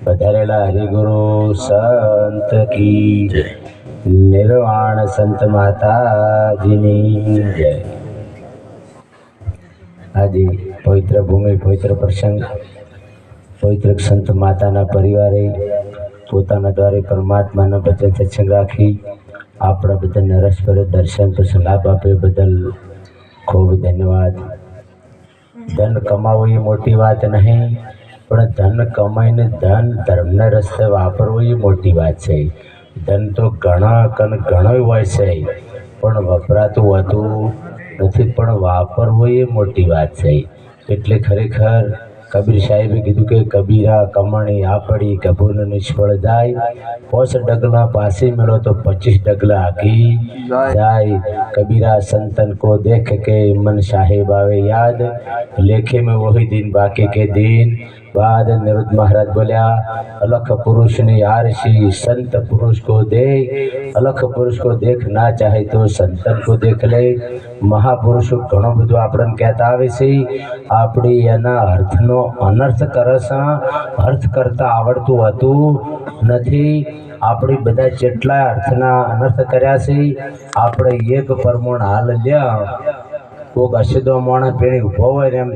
પધારેલા હરિગુરુ સંત કી જય. નિર્વાણ સંત માતાજીની જય. આજે પવિત્ર ભૂમિ, પવિત્ર પ્રસંગ, પવિત્ર સંત માતાના પરિવારે પોતાના દ્વારે પરમાત્માનો ભજન સત્સંગ રાખી આપણા બધાને રસભર દર્શન પછી લાભ આપે બદલ ખૂબ ધન્યવાદ. ધન કમાવવું એ મોટી વાત નહીં, પણ ધન કમાઈને ધન ધર્મના રસ્તે વાપરવું એ મોટી વાત છે. ધન તો ઘણો હોય છે, પણ વપરાતું હોતું નથી, પણ વાપરવું એ મોટી વાત છે. એટલે ખરેખર કબીર સાહેબે કીધું કે કબીરા કમાણી આપણી કભૂન નિષ્ફળ જાય, 5 ડગલા પાસે મેળો તો 25 ડગલા આગી જાય. કબીરા સંતન કો દેખ કે મન સાહેબ આવે યાદ, લેખે में वही दिन बाकी के दिन बाद. निरुद्ध महाराज बोल्या अलख पुरुष ने आरसी संत पुरुष को देख, अलख पुरुष को देख ना चाहे तो संतन को देख ले. મહાપુરુષો ઘણો બધું આપણને કહેતા આવે છે, આપણી એના અર્થનો અનર્થ કરે છે. અર્થ કરતા આવડતું હોતું નથી. આપણે બધા જેટલા અર્થના અનર્થ કર્યા છે, આપણે એક પ્રમાણ હાલ લ્યા કોક અશુદ્ધ માણસ પેણી ઊભો હોય ને એમ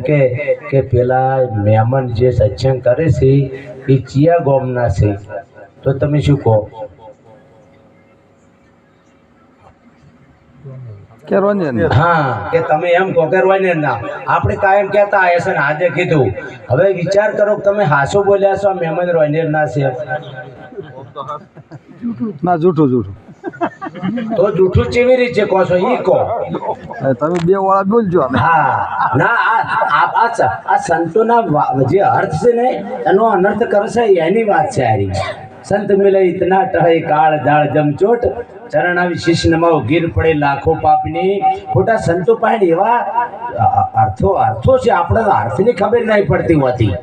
કે પેલા મહેમાન જે સત્સંગ કરે છે એ ચિયા ગોમના છે, તો તમે શું કહો? હા, કે તમે એમ કહો કે રોનેરના. આપણે કાયમ કહેતા આયા છે ને આજે કીધું. હવે વિચાર કરો કે તમે હાસુ બોલ્યા છો, મહેમાન રોનેરના છે ના જૂઠું તો જૂઠું કેવી રીતે કહો છો? ઈ કહો તમે બે વાળા બોલજો. હા ના, આ સંતોના જે અર્થ છે ને એનો અનર્થ કરે છે એની વાત છે. હારી સંત મિલે ઇતના ટહે કાળ દાળ જમચોટ, ચરણ આવી શીશ નમાવ ગીર પડે લાખો પાપની. ખોટા સંતો પાસે એવા અર્થો છે, આપણે અર્થની ખબર નહીં પડતી હોતી.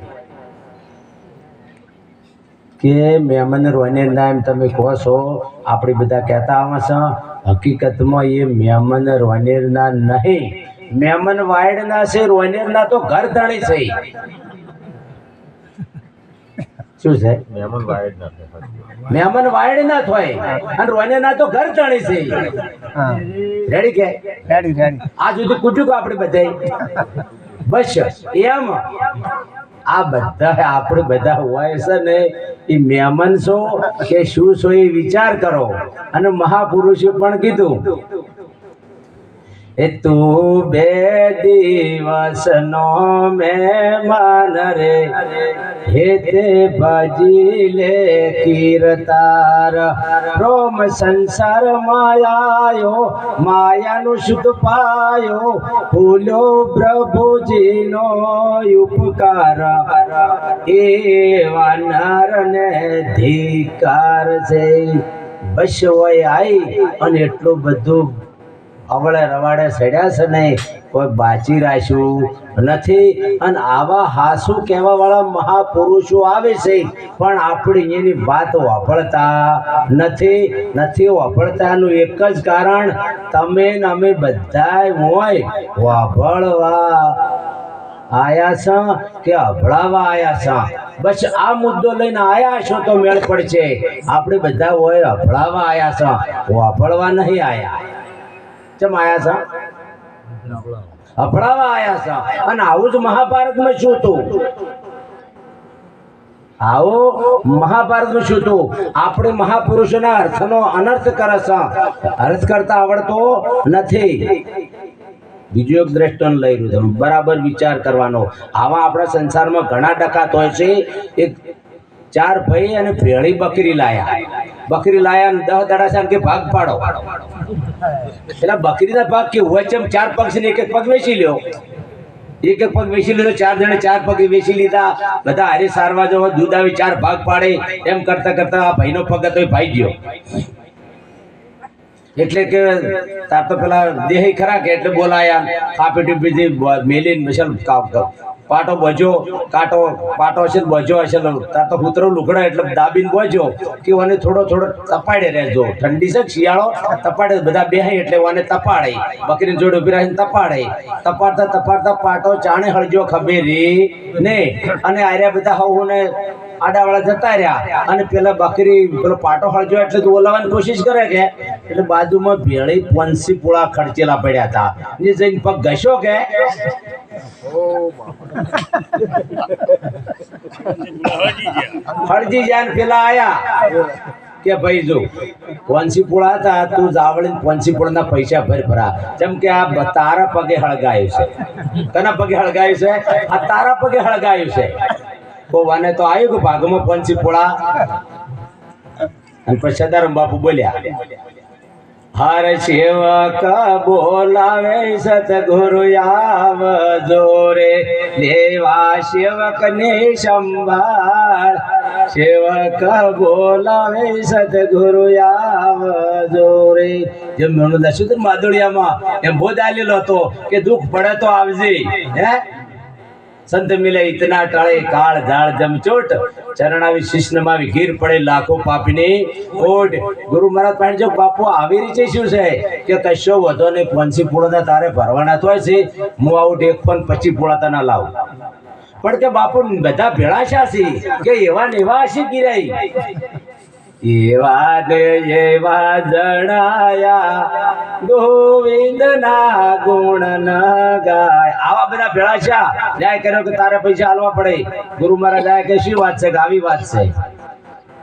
કે મહેમાન રોને નામ તમે કહો છો, આપણે બધા કહેતા આવે છે. હકીકતમાં એ મહેમાન રોનેરના નહીં, મહેમાન વાયડના છે. રોનેરના તો ઘર ધણી છે. શું છે? મહેમાન વાયડ ના થાય અને રોનેરના તો ઘર ધણી છે. રેડી કે રેડી આ જુદું કુટુંબ આપણે બધા બસ એમ આ બધા આપણે બધા હોય છે ને એ મહેમાન છો કે શું છો એ વિચાર કરો. અને મહાપુરુષે પણ કીધું એ તું 2 દિવસનો મહેમાન રે, હે તે ભજી લે કીર્તાર. રોમ સંસાર માયાયો, માયાનું સુખ પાયો, ભૂલ્યો પ્રભુજીનો ઉપકાર. એવા નરને ધિકાર છે. બસ હોય આઈ અને એટલું બધું અવળે રવાડે સડ્યા છે નહીં, કોઈ બાચી રાખ્યું નથી. અને આવા હાસુ કહેવા વાળા મહાપુરુષો આવે છે, પણ આપણે એની વાત વાપરતા નથી વાપરતાનું એક જ કારણ, તમે ને અમે બધા હોય વાપરવા આયા છો કે અભળાવા આયા છો. બસ આ મુદ્દો લઈને આયા છો તો મેળ પડશે. આપણે બધા હોય અભળાવા આયા છો, વાપરવા નહીં આયા. ચમ આયા છો? અભળાવા આયા છો. અને આવું જ મહાભારતમાં શું હતું? આવો મહાભારતમાં શું હતું? આપણે મહાપુરુષોના અર્થનો અનર્થ કરે છે, અર્થ કરતા આવડતો નથી. બીજો એક દ્રષ્ટાંત લઈ રહ્યું તમે બરાબર વિચાર કરવાનો. આવા આપણા સંસારમાં ઘણા ડકાત હોય છે. એક 4 ભાઈ અને ભેળી બકરી લાયા અને 10 દાડા કે ભાગ પાડો. એટલે બકરીના ભાગ કેવું હોય છે? 4 પગ છે ને એક પગ વેચી લ્યો, એક પગ વેચી લીધો. 4 જણે 4 પગ વેચી લીધા. બધા હારે સારવા જવો, દૂધ આવી 4 ભાગ પાડે. એમ કરતા કરતા આ ભાઈનો પગ હતો એ ભાઈ ગયો. એટલે કે તાર તો પેલા દેહ ખરા કે એટલે બોલાયા. કાપી ટીપી મેલીને પાટો બજો, પાટો હશે બજો હશે. તાર તો કૂતરો લુગડા એટલે દાબીને બજો કે ઓને થોડો તપાડે રહેજો. ઠંડી છે શિયાળો, તપાડે બધા બેહાય એટલે ઓને તપાડે. બકરી જોડે ઉભી રાખીને તપાડતા પાટો ચાણે હળજો ખબેરી ને. અને આર્યા બધા હું ને આડાવાળા જતા રહ્યા અને પેલા બકરી પેલો પાટો હળજો એટલે તો ઓલાવવાની કોશિશ કરે કે એટલે બાજુમાં ભેળી પંસી પોળા ખર્ચેલા પડ્યા હતા જે જઈને પગ ઘસ્યો કે હળજી જાય પેલા આયા કે ભાઈ જો પંચીપુળા હતા તું જાવળીને પંચીપુળના પૈસા ભરા જેમ કે આ તારા પગે હળગાયું છે કના પગે હળગાયું છે આ તારા પગે હળગાયું છે તો વાને તો આવ્યું કે ભાગમાં પંચીપુળા અને પછી સદારામ બાપુ બોલ્યા હર સેવક બોલાવે સતગુરુ આવજો રે લેવા સેવક ને સંભાળ સેવક બોલાવે સતગુરુ આવજો રે જેમ દશુદર માધુડિયામાં એમ બોધ આલેલો હતો કે દુઃખ પડે તો આવજે હે સંત મિલે ઇતના ટાળે કાળ ઝાડ જમચોટ ચરણાવી શિષ્ણમાં ગીર પડે લાખો પાપીની ઓટ ગુરુ મહારાજ પાસે જો બાપુ આવી રીતે શું છે કે કશો વધો ને 50 પૂળા તારે ભરવાના તો છે હું આઉટ 1.25 પૂળા તને લાવું પણ કે બાપુ બધા ભેળા છે કે એવા ને એવા છે ગિરાઈ એવા ને એવા જણાયા ગોવિંદના ગુણ ન ગાય આવા બધા ભેળા છે ન્યાય કર્યો કે તારે પૈસા આલવા પડે ગુરુ મહારાજ આયા કે શું વાત છે કે આવી વાત છે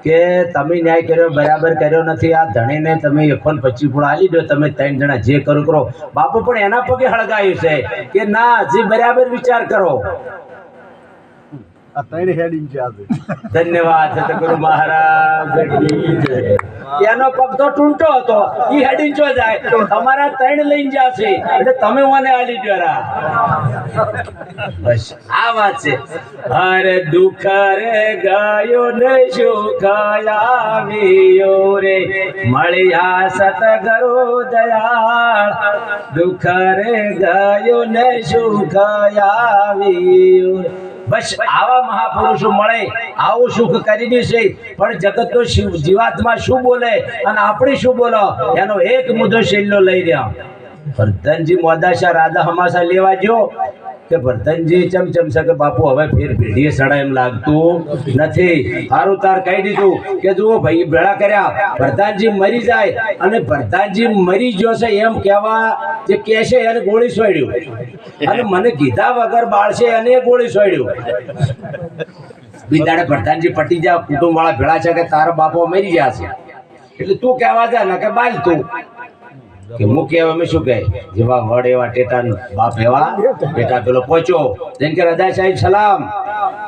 કે તમે ન્યાય કર્યો બરાબર કર્યો નથી આ ધણીને તમે 1.25 પૂળા આલી દો તમે 3 જણા જે કરો બાપુ પણ એના પગે હળગાયું છે કે ના જે બરાબર વિચાર કરો ધન્યવાદ સતગુરુ મહારાજ એનો પગ તો ટૂંટો હતો ઈ હેડીને જો જાય તમારા 3 લઈને જશે એટલે તમે મને આલી દ્વારા બસ આ વાત છે હરે દુઃખ રે ગયો ને સુખ આવ્યો રે મળ્યા સતગુરુ દયાળ દુઃખ રે ગયો ને સુખ આવ્યો બસ આવા મહાપુરુષો મળે આવું સુખ કરી દેશે પણ જગતનો જીવાત્મા શું બોલે અને આપણે શું બોલો એનો એક મુદ્દો શૈલ્યો લઈ રહ્યા ભરતનજી મોદાશા રાધા હમાશા લેવા જો કે ભરતનજી ચમચમ છે કે બાપુ હવે ફેર પેઢીએ સડા એમ લાગતું નથી સારું તાર કહી દીધું કે જુઓ ભાઈ ભેળા કર્યા ભરતનજી મરી જાય અને ભરતનજી મરી ગયો છે એમ કહેવા જે કહેશે એને ગોળી સોડ્યું અને મને કીધા વગર બાળશે એને ગોળી સોડ્યું બીજાડે ભરતનજી પટી જા કુટુંબ વાળા ભેળા છે કે તારા બાપો મરી ગયા છે એટલે તું કહેવા જા ને કે બાલ તું કે મુકે અમે શું કહે જેવા વડ એવા ટેટા બાપ એવા બેટા પેલો પહોંચ્યો જેમ કે રાજા સાહેબ સલામ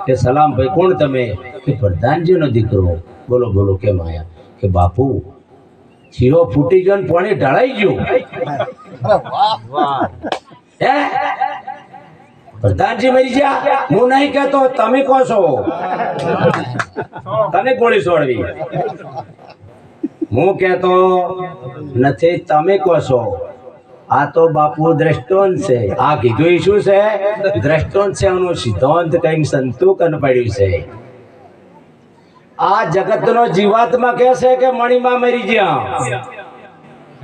કે સલામ ભાઈ કોણ તમે કે પ્રધાનજી નો દીકરો બોલો બોલો કેમ આયા કે બાપુ ચીરો ફૂટી ગયો ને પાણી ઢળાઈ ગયું હે પ્રધાનજી મરી ગયા હું નહીં કહેતો તમે કહો છો તને ગોળી છોડવી હું કહેતો નથી તમે કહો છો આ તો બાપુ દ્રષ્ટાંત છે આ કીધું શું છે દ્રષ્ટાંત છે એનું સિદ્ધાંત કઈક સંતુકન પડ્યું છે આ જગતનો જીવાત્મા કહે છે કે મણીમાં મરી ગયા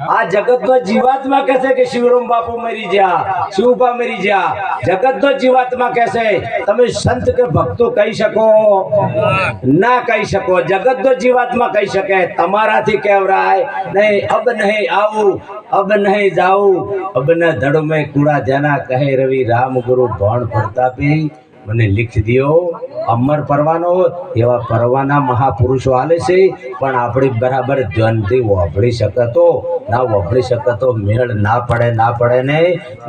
આ જગતનો જીવાત્મા કહે છે કે શિવરામ બાપુ મરી ગયા શિવબા મરી ગયા જગતનો જીવાત્મા કહે છે તમે સંત કે ભક્તો કહી શકો ના કહી શકો જગતનો જીવાત્મા કહી શકે તમારાથી કહેવરાય નહીં અબ નહીં આવું અબ નહીં જાઉં અબ ન ધડ મેં કુડા જાના કહે રવિ રામ ગુરુ ભણ પ્રતાપી મને લીખ દિયો અમર પરવાનો એવા પરવાના મહાપુરુષો આલે છે પણ આપણી બરાબર ધ્યાનથી વાપરી શકતો ના વાપરી શકતો મેળ ના પડે ને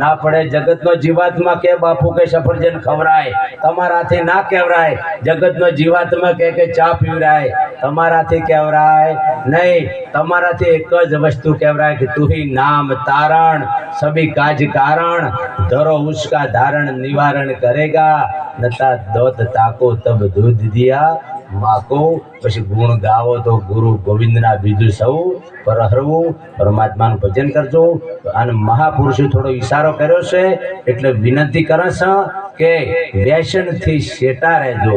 ના પડે જગતનો જીવાત્મા કે બાપુ કે સફરજન ખવરાય તમારાથી ના કહેવરાય જગતનો જીવાત્મા કે ચા પીવરાય તમારાથી કહેવરાય નહીં તમારાથી એક જ વસ્તુ કહેવરાય કે તું ही नाम तारण सभी काज कारण धरो उसका धारण निवारण करेगा नता दोत ताको तब दूध दिया माको પછી ગુણ ગાવો તો ગુરુ ગોવિંદના બીજું સૌ પર હરવું પરમાત્માનું ભજન કરજો અને મહાપુરુષે થોડો ઈશારો કર્યો છે એટલે વિનંતી કરે છે કે વ્યસનથી શેટા રહેજો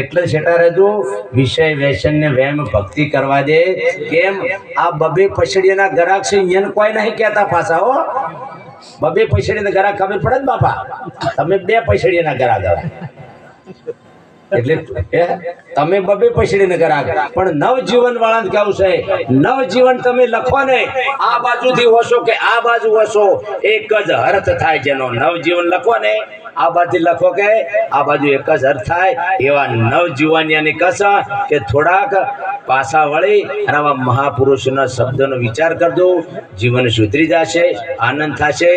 એટલે શેટા રહેજો વિષય વ્યસનને વેમ ભક્તિ કરવા દે કેમ આ બબે પછડીના ગરાક છે એને કોઈ નહીં કહેતા પાછા હો બબે પછડીના ગરાક ખબર પડે ને બાપા તમે 2 પછડીના ગરાક એટલે તમે બબે પછડીને કરાગ પણ નવજીવન વાળાને કેવું છે નવજીવન તમે લખો ને આ બાજુથી વસો કે આ બાજુ વસો એક જ અર્થ થાય જેનો નવજીવન લખો ને આ બાજુ લખો કે આ બાજુ એક જ અર્થ થાય એવા નવજીવનિયાની કસા કે થોડાક પાસા વળી અને આવા મહાપુરુષોના શબ્દોનો વિચાર કરજો જીવન સુધરી જશે આનંદ થશે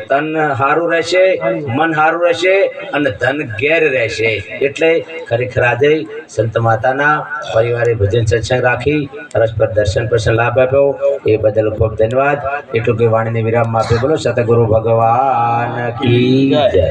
તન સારું રહેશે મન સારું રહેશે અને ધન ઘેર રહેશે એટલે ખરેખર આજે સંત માતાના પરિવારે ભજન સત્સંગ રાખી પરસ્પર દર્શન પ્રસન્ન લાભ આપ્યો એ બદલ ખૂબ ધન્યવાદ એટલું કે વાણીને વિરામ આપે બોલો સતગુરુ ભગવાન કી જય.